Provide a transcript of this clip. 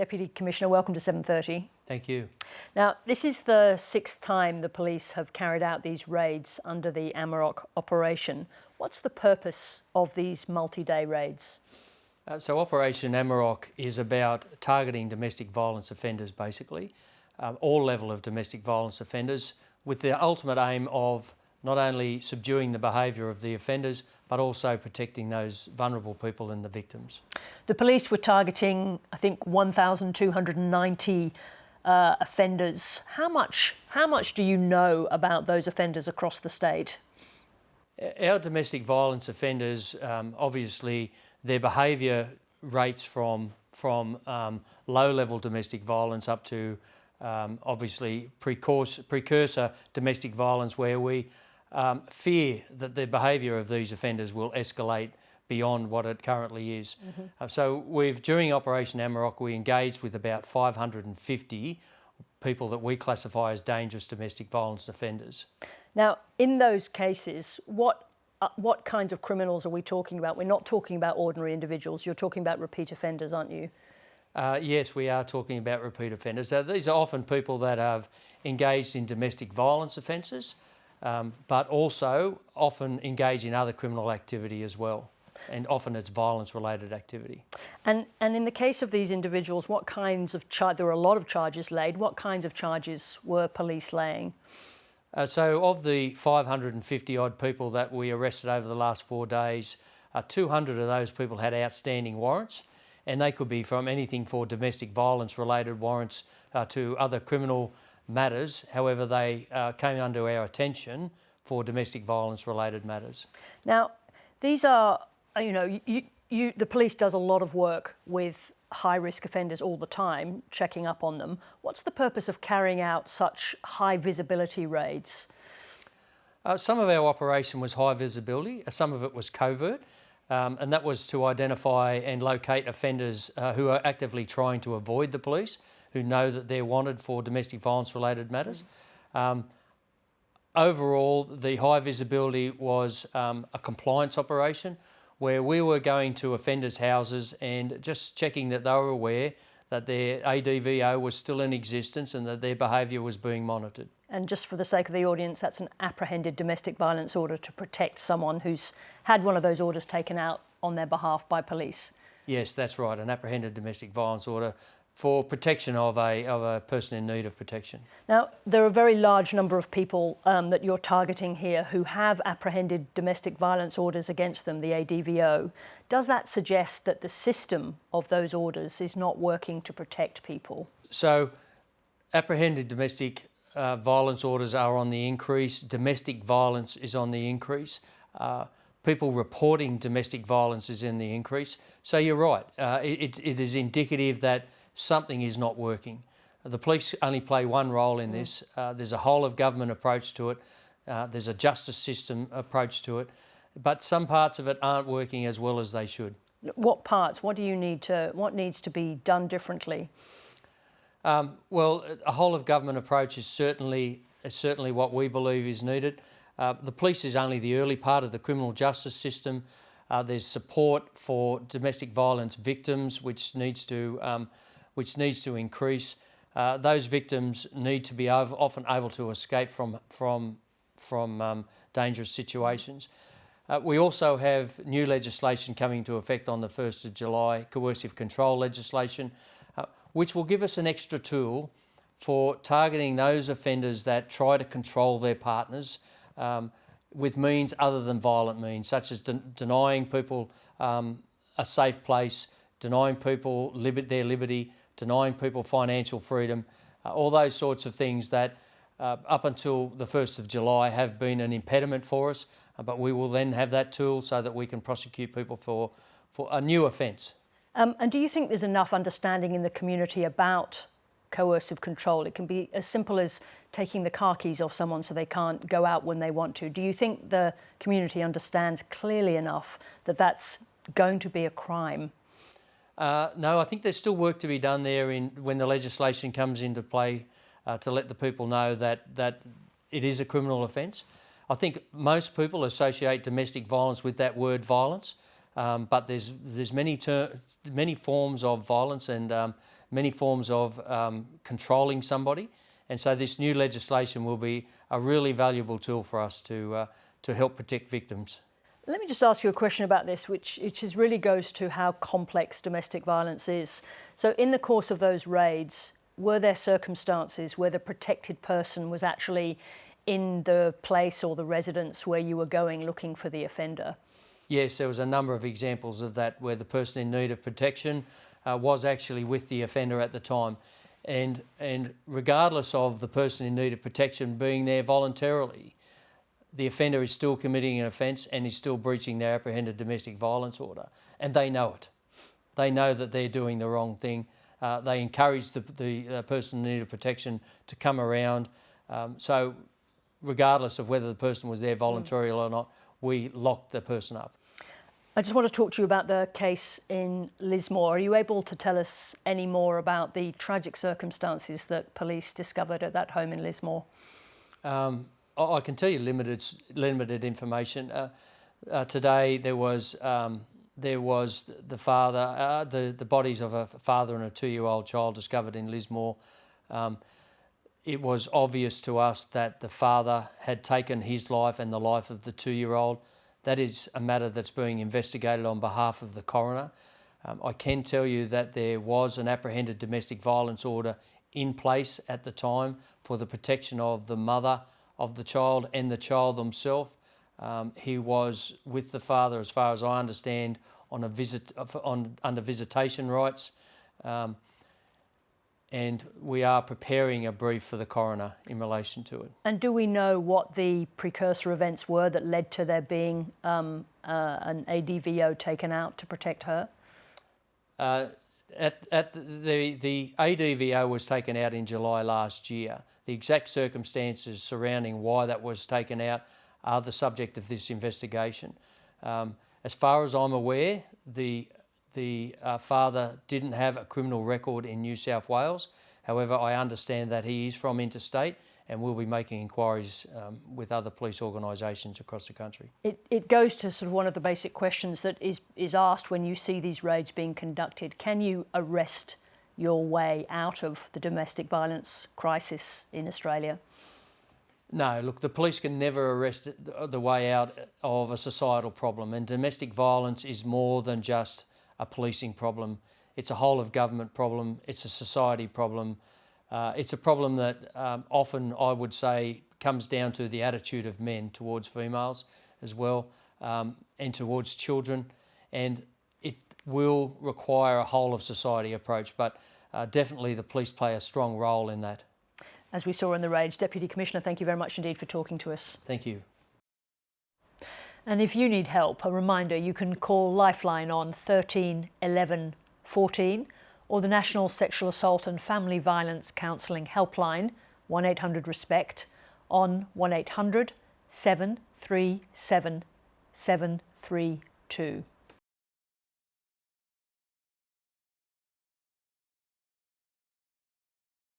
Deputy Commissioner, welcome to 7:30. Thank you. Now, this is the 6th time the police have carried out these raids under the Amarok operation. What's the purpose of these multi-day raids? So Operation Amarok is about targeting domestic violence offenders, basically, all level of domestic violence offenders, with the ultimate aim of not only subduing the behaviour of the offenders, but also protecting those vulnerable people and the victims. The police were targeting, I think, 1,290 offenders. How much do you know about those offenders across the state? Our domestic violence offenders, obviously, their behaviour rates from low-level domestic violence up to obviously precursor domestic violence, where we fear that the behaviour of these offenders will escalate beyond what it currently is. So during Operation Amarok, we engaged with about 550 people that we classify as dangerous domestic violence offenders. Now, in those cases, what kinds of criminals are we talking about? We're not talking about ordinary individuals. You're talking about repeat offenders, aren't you? Yes, we are talking about repeat offenders. So these are often people that have engaged in domestic violence offences, but also often engage in other criminal activity as well, and often it's violence-related activity. And in the case of these individuals, what kinds of there were a lot of charges laid. What kinds of charges were police laying? So of the 550-odd people that we arrested over the last 4 days, 200 of those people had outstanding warrants, and they could be from anything for domestic violence-related warrants to other criminal matters. However, they came under our attention for domestic violence-related matters. Now, these are, the police does a lot of work with high-risk offenders all the time, checking up on them. What's the purpose of carrying out such high-visibility raids? Some of our operation was high visibility, some of it was covert, and that was to identify and locate offenders who are actively trying to avoid the police, who know that they're wanted for domestic violence-related matters. Overall, the high visibility was a compliance operation where we were going to offenders' houses and just checking that they were aware that their ADVO was still in existence and that their behaviour was being monitored. And just for the sake of the audience, that's an apprehended domestic violence order to protect someone who's had one of those orders taken out on their behalf by police. Yes, that's right, an apprehended domestic violence order for protection of a person in need of protection. Now, there are a very large number of people that you're targeting here who have apprehended domestic violence orders against them, the ADVO. Does that suggest that the system of those orders is not working to protect people? So, apprehended domestic violence orders are on the increase. Domestic violence is on the increase. People reporting domestic violence is in the increase. So you're right. It is indicative that something is not working. The police only play one role in this. There's a whole of government approach to it. There's a justice system approach to it. But some parts of it aren't working as well as they should. What parts? What needs to be done differently? Well, a whole of government approach is certainly what we believe is needed. The police is only the early part of the criminal justice system. There's support for domestic violence victims, which needs to increase. Those victims need to be often able to escape from dangerous situations. We also have new legislation coming into effect on the 1st of July, coercive control legislation, which will give us an extra tool for targeting those offenders that try to control their partners with means other than violent means, such as denying people a safe place, denying people their liberty, denying people financial freedom, all those sorts of things that up until the 1st of July have been an impediment for us, but we will then have that tool so that we can prosecute people for a new offence. And do you think there's enough understanding in the community about coercive control? It can be as simple as taking the car keys off someone so they can't go out when they want to. Do you think the community understands clearly enough that that's going to be a crime? No, I think there's still work to be done there when the legislation comes into play to let the people know that it is a criminal offence. I think most people associate domestic violence with that word violence, but there's many forms of violence, and many forms of controlling somebody. And so this new legislation will be a really valuable tool for us to help protect victims. Let me just ask you a question about this, which really goes to how complex domestic violence is. So in the course of those raids, were there circumstances where the protected person was actually in the place or the residence where you were going looking for the offender? Yes, there was a number of examples of that where the person in need of protection was actually with the offender at the time. And regardless of the person in need of protection being there voluntarily, the offender is still committing an offence and is still breaching their apprehended domestic violence order. And they know it. They know that they're doing the wrong thing. They encourage the person in need of protection to come around. So regardless of whether the person was there voluntarily or not, we locked the person up. I just want to talk to you about the case in Lismore. Are you able to tell us any more about the tragic circumstances that police discovered at that home in Lismore? I can tell you limited information. Today there was the father, the bodies of a father and a 2-year-old child discovered in Lismore. It was obvious to us that the father had taken his life and the life of the 2-year-old. That is a matter that's being investigated on behalf of the coroner. I can tell you that there was an apprehended domestic violence order in place at the time for the protection of the mother of the child and the child themselves. He was with the father, as far as I understand, on a visit under visitation rights. And we are preparing a brief for the coroner in relation to it. And do we know what the precursor events were that led to there being an ADVO taken out to protect her? The ADVO was taken out in July last year. The exact circumstances surrounding why that was taken out are the subject of this investigation. As far as I'm aware, the father didn't have a criminal record in New South Wales. However, I understand that he is from interstate and will be making inquiries with other police organisations across the country. It goes to sort of one of the basic questions that is asked when you see these raids being conducted. Can you arrest your way out of the domestic violence crisis in Australia? No, look, the police can never arrest the way out of a societal problem, and domestic violence is more than just a policing problem. It's a whole of government problem. It's a society problem. It's a problem that often, I would say, comes down to the attitude of men towards females as well, and towards children. And it will require a whole of society approach, but definitely the police play a strong role in that. As we saw in the raids. Deputy Commissioner, thank you very much indeed for talking to us. Thank you. And if you need help, a reminder, you can call Lifeline on 13 11 14 or the National Sexual Assault and Family Violence Counselling Helpline 1800 RESPECT on 1800 737 732.